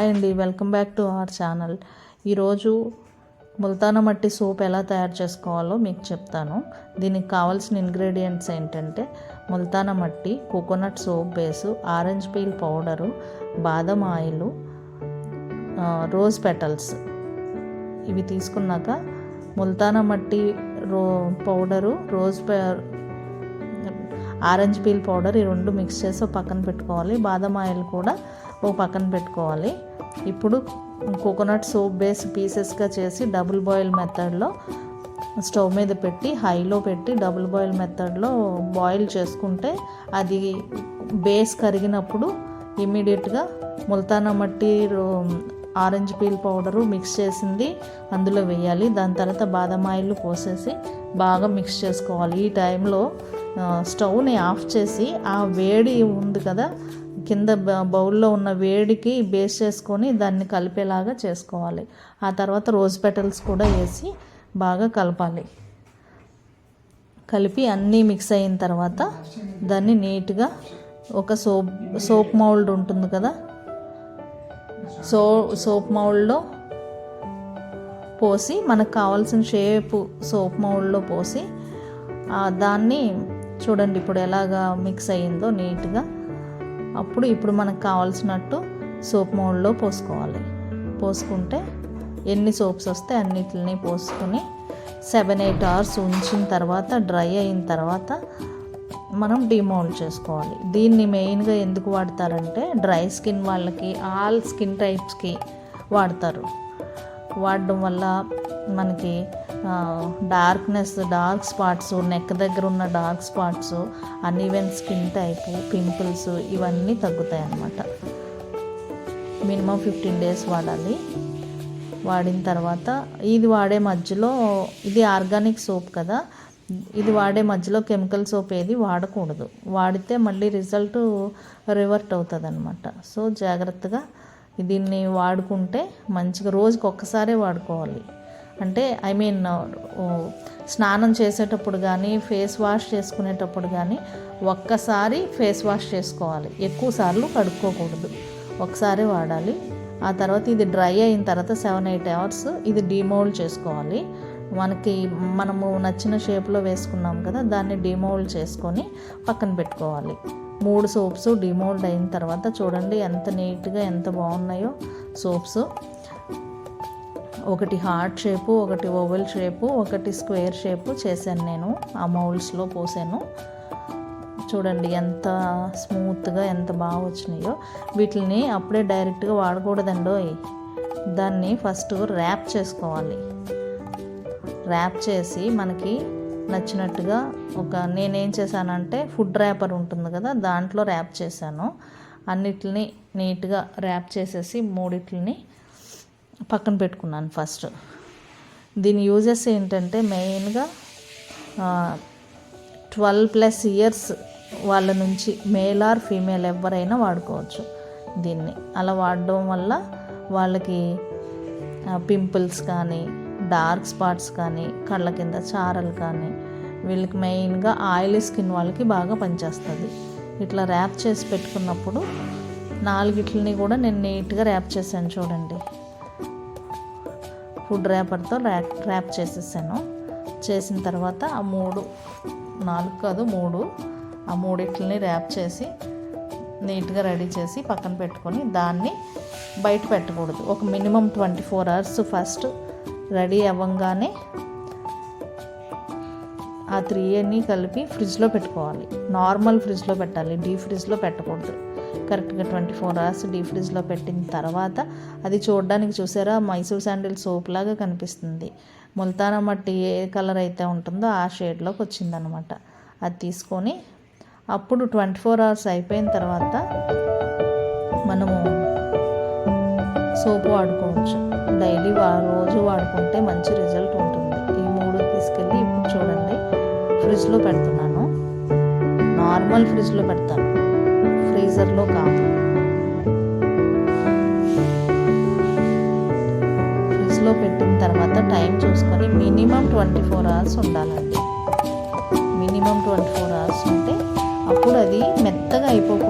Hi అండి, welcome back to our channel. ఈరోజు ముల్తానా మట్టి సోప్ ఎలా తయారు చేసుకోవాలో మీకు చెప్తాను. దీనికి కావాల్సిన ఇంగ్రీడియంట్స్ ఏంటంటే ముల్తానా మట్టి, coconut soap base, orange peel powder, బాదం ఆయిల్, రోజ్ పెటల్స్. ఇవి తీసుకున్నాక ముల్తానా మట్టి పౌడరు, ఆరెంజ్ పీల్ పౌడర్, ఈ రెండు మిక్స్ చేసి ఒక పక్కన పెట్టుకోవాలి. బాదం ఆయిల్ కూడా ఒక పక్కన పెట్టుకోవాలి. ఇప్పుడు కోకోనట్ సోప్ బేస్ పీసెస్గా చేసి డబుల్ బాయిల్ మెథడ్లో స్టవ్ మీద పెట్టి హైలో పెట్టి డబుల్ బాయిల్ మెథడ్లో బాయిల్ చేసుకుంటే అది బేస్ కరిగినప్పుడు ఇమీడియట్గా ముల్తానా మట్టి, ఆరెంజ్ పీల్ పౌడరు మిక్స్ చేసింది అందులో వేయాలి. దాని తర్వాత బాదం ఆయిల్ పోసేసి బాగా మిక్స్ చేసుకోవాలి. ఈ టైంలో స్టవ్ని ఆఫ్ చేసి ఆ వేడి ఉంది కదా, కింద బౌల్లో ఉన్న వేడికి బేస్ చేసుకొని దాన్ని కలిపేలాగా చేసుకోవాలి. ఆ తర్వాత రోజ్ పెటల్స్ కూడా వేసి బాగా కలపాలి. కలిపి అన్నీ మిక్స్ అయిన తర్వాత దాన్ని నీట్గా ఒక సోప్ మౌల్డ్ ఉంటుంది కదా, సోప్ మౌల్డ్లో పోసి మనకు కావాల్సిన షేపు సోప్ మౌల్డ్లో పోసి దాన్ని చూడండి ఇప్పుడు ఎలాగా మిక్స్ అయ్యిందో నీట్గా. ఇప్పుడు మనకు కావాల్సినట్టు సోప్ మౌల్డ్లో పోసుకోవాలి. పోసుకుంటే ఎన్ని సోప్స్ వస్తే అన్నిటిని పోసుకొని 7-8 hours ఉంచిన తర్వాత డ్రై అయిన తర్వాత మనం డిమౌల్డ్ చేసుకోవాలి. దీన్ని మెయిన్గా ఎందుకు వాడతారంటే డ్రై స్కిన్ వాళ్ళకి, ఆల్ స్కిన్ టైప్స్కి వాడతారు. వాడడం వల్ల మనకి డార్క్ స్పాట్స్, నెక్ దగ్గర ఉన్న dark spots, uneven skin type, pimples ఇవన్నీ తగ్గుతాయి అన్నమాట. మినిమం 15 days వాడాలి. వాడిన తర్వాత ఇది వాడే మధ్యలో, ఇది ఆర్గానిక్ సోప్ కదా, ఇది వాడే మధ్యలో కెమికల్ సోప్ ఏది వాడకూడదు. వాడితే మళ్ళీ రిజల్ట్ రివర్ట్ అవుతుంది అన్నమాట. సో జాగ్రత్తగా దీన్ని వాడుకుంటే మంచిగా రోజుకి ఒక్కసారే వాడుకోవాలి. అంటే స్నానం చేసేటప్పుడు కానీ, ఫేస్ వాష్ చేసుకునేటప్పుడు కానీ ఒక్కసారి ఫేస్ వాష్ చేసుకోవాలి. ఎక్కువ సార్లు కడుక్కోకూడదు, ఒకసారి వాడాలి. ఆ తర్వాత ఇది డ్రై అయిన తర్వాత 7-8 hours ఇది డిమౌల్డ్ చేసుకోవాలి. మనము నచ్చిన షేప్లో వేసుకున్నాం కదా, దాన్ని డిమౌల్డ్ చేసుకొని పక్కన పెట్టుకోవాలి. 3 సోప్స్ డిమౌల్డ్ అయిన తర్వాత చూడండి ఎంత నీట్గా ఎంత బాగున్నాయో సోప్స్. ఒకటి హార్ట్ షేపు, ఒకటి ఓవెల్ షేపు, ఒకటి స్క్వేర్ షేపు చేశాను నేను. ఆ మౌల్డ్స్లో పోసాను. చూడండి ఎంత స్మూత్గా ఎంత బాగా వచ్చినాయో. వీటిని అప్పుడే డైరెక్ట్గా వాడకూడదండోయ్. దాన్ని ఫస్ట్ ర్యాప్ చేసుకోవాలి. ర్యాప్ చేసి మనకి నచ్చినట్టుగా నేనేం చేశానంటే ఫుడ్ ర్యాపర్ ఉంటుంది కదా, దాంట్లో ర్యాప్ చేశాను. అన్నిటిని నీట్గా ర్యాప్ చేసేసి 3 పక్కన పెట్టుకున్నాను ఫస్ట్. దీని యూజెస్ ఏంటంటే మెయిన్గా 12+ years వాళ్ళ నుంచి మేల్ ఆర్ ఫీమేల్ ఎవరైనా వాడుకోవచ్చు దీన్ని. అలా వాడడం వల్ల వాళ్ళకి పింపుల్స్ కానీ, డార్క్ స్పాట్స్ కానీ, కళ్ళ కింద చారలు కానీ, వీళ్ళకి మెయిన్గా ఆయిలీ స్కిన్ వాళ్ళకి బాగా పనిచేస్తుంది. ఇట్లా ర్యాప్ చేసి పెట్టుకున్నప్పుడు 4 కూడా నేను నీట్గా ర్యాప్ చేశాను. చూడండి ఫుడ్ ర్యాపర్తో ర్యాప్ చేసేసాను. చేసిన తర్వాత ఆ 4 కాదు 3 ఆ 3 ర్యాప్ చేసి నీట్గా రెడీ చేసి పక్కన పెట్టుకొని దాన్ని బయట పెట్టకూడదు. ఒక మినిమం 24 hours ఫస్ట్ రెడీ అవ్వగానే ఆ 3 కలిపి ఫ్రిడ్జ్లో పెట్టుకోవాలి. నార్మల్ ఫ్రిడ్జ్లో పెట్టాలి, డీప్ ఫ్రిడ్జ్లో పెట్టకూడదు. కరెక్ట్గా 24 hours డీప్ ఫ్రిడ్జ్లో పెట్టిన తర్వాత అది చూడడానికి చూసారా మైసూర్ శాండిల్ సోప్ లాగా కనిపిస్తుంది. ముల్తానా మట్టి ఏ కలర్ అయితే ఉంటుందో ఆ షేడ్లోకి వచ్చిందనమాట. అది తీసుకొని అప్పుడు 24 hours అయిపోయిన తర్వాత మనము సోప్ వాడుకోవచ్చు. డైలీ రోజు వాడుకుంటే మంచి రిజల్ట్ ఉంటుంది. ఈ 3 తీసుకెళ్ళి ఇప్పుడు చూడండి ఫ్రిడ్జ్లో పెడుతున్నాను. నార్మల్ ఫ్రిడ్జ్లో పెడతాను, ఫ్రీజర్లో కాదు. ఫ్రిడ్జ్లో పెట్టిన తర్వాత టైం చూసుకొని మినిమం 24 hours ఉండాలండి. మినిమం 24 hours ఉంటే అప్పుడు అది మెత్తగా అయిపోకూడదు.